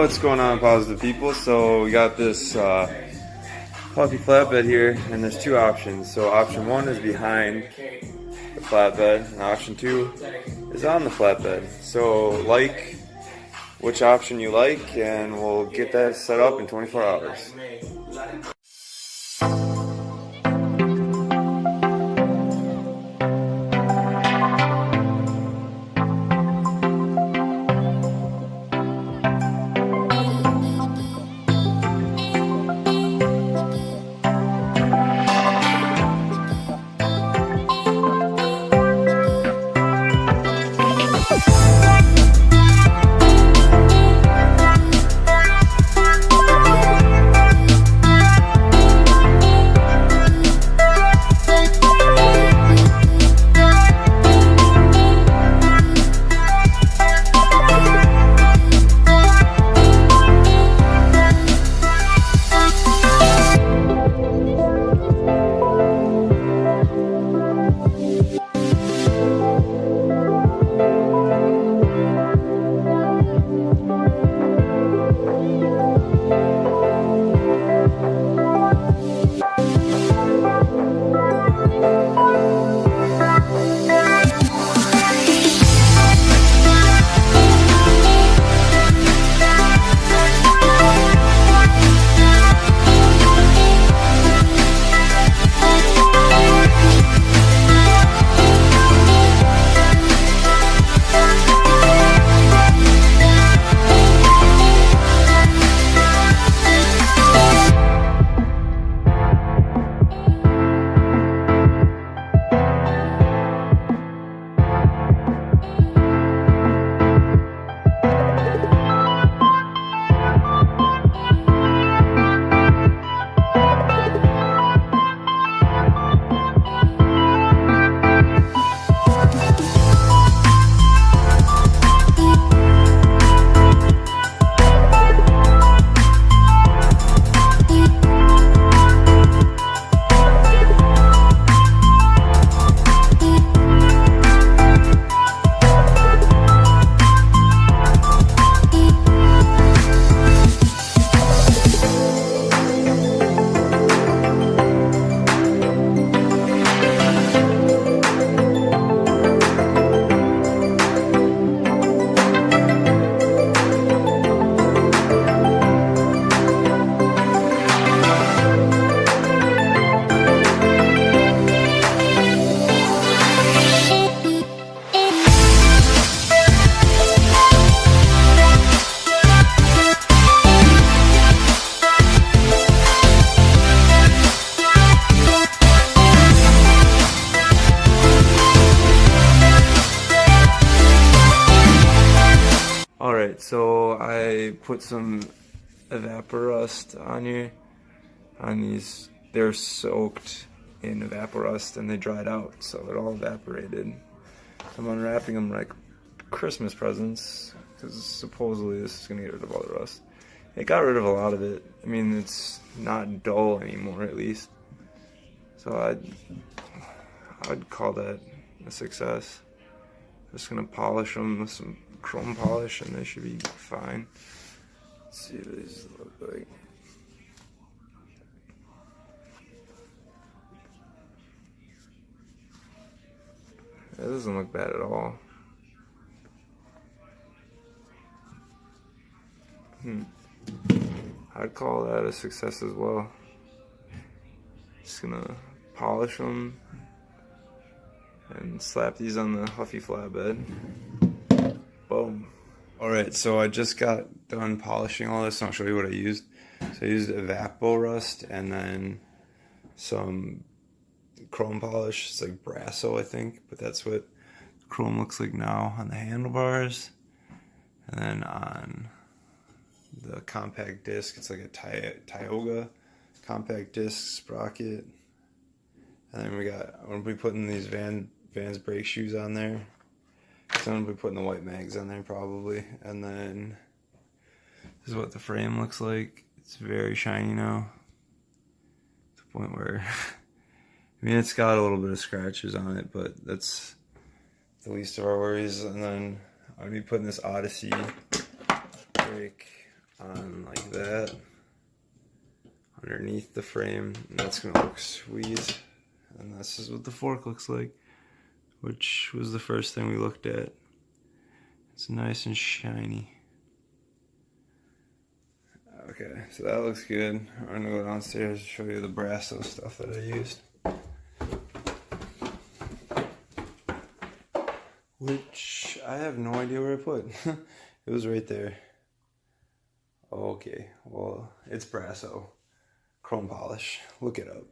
What's going on, positive people? So we got this Huffy Flatbed here, and there's two options. So option one is behind the flatbed, and option two is on the flatbed. So like which option you like, and we'll get that set up in 24 hours. Alright, so I put some evaporust on here, on these. They're soaked in evaporust and they dried out, so they're all evaporated. I'm unwrapping them like Christmas presents, because supposedly this is going to get rid of all the rust. It got rid of a lot of it. I mean, it's not dull anymore, at least. So I'd call that a success. Just gonna polish them with some chrome polish and they should be fine. Let's see what these look like. That doesn't look bad at all. I'd call that a success as well. Just gonna polish them and slap these on the Huffy Flatbed. Boom. Alright, so I just got done polishing all this, and I'll show you what I used. So I used evaporust and then some chrome polish. It's like Brasso, I think, but that's what chrome looks like now on the handlebars. And then on the compact disc, it's like a Tioga compact disc sprocket. And then I'm gonna be putting these Vans brake shoes on there. So I'm gonna be putting the white mags on there probably. And then this is what the frame looks like. It's very shiny now. To the point where, I mean, it's got a little bit of scratches on it, but that's the least of our worries. And then I'm gonna be putting this Odyssey brake on like that underneath the frame, and that's gonna look sweet. And this is what the fork looks like, which was the first thing we looked at. It's nice and shiny. Okay, so that looks good. I'm gonna go downstairs and show you the Brasso stuff that I used. Which I have no idea where I put. It was right there. Okay, well, it's Brasso. Chrome polish. Look it up.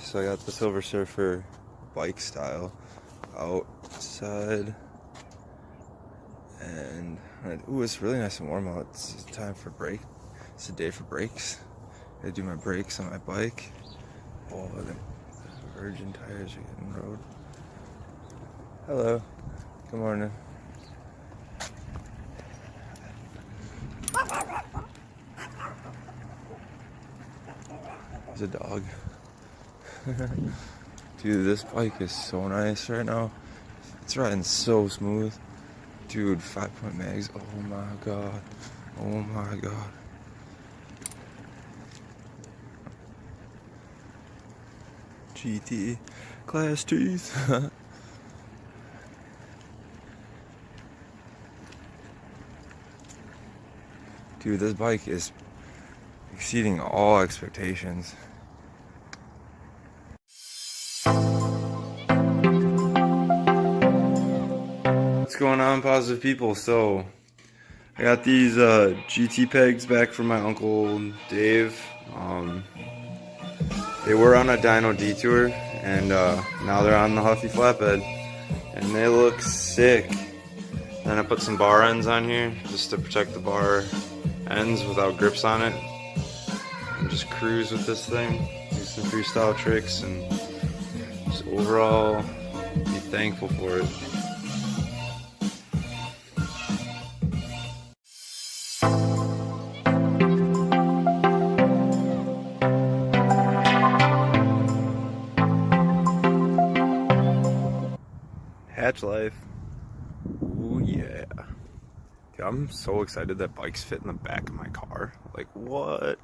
So I got the Silver Surfer bike style outside, and ooh, it's really nice and warm out. It's time for break. It's a day for brakes. I gotta do my brakes on my bike. Oh, the virgin tires are getting rode. Hello. Good morning. There's a dog. Dude, this bike is so nice right now. It's riding so smooth. Dude, 5-point mags. Oh my god. Oh my god. GT class teeth. Dude, this bike is exceeding all expectations. What's going on, positive people? So I got these GT pegs back from my uncle Dave. They were on a dyno detour, and now they're on the Huffy Flatbed, and they look sick. Then I put some bar ends on here just to protect the bar ends without grips on it, and just cruise with this thing, do some freestyle tricks, and just overall be thankful for it. Hatch life. Ooh yeah. Dude, I'm so excited that bikes fit in the back of my car. Like, what?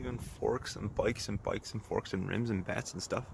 Even forks and bikes and forks and rims and bats and stuff.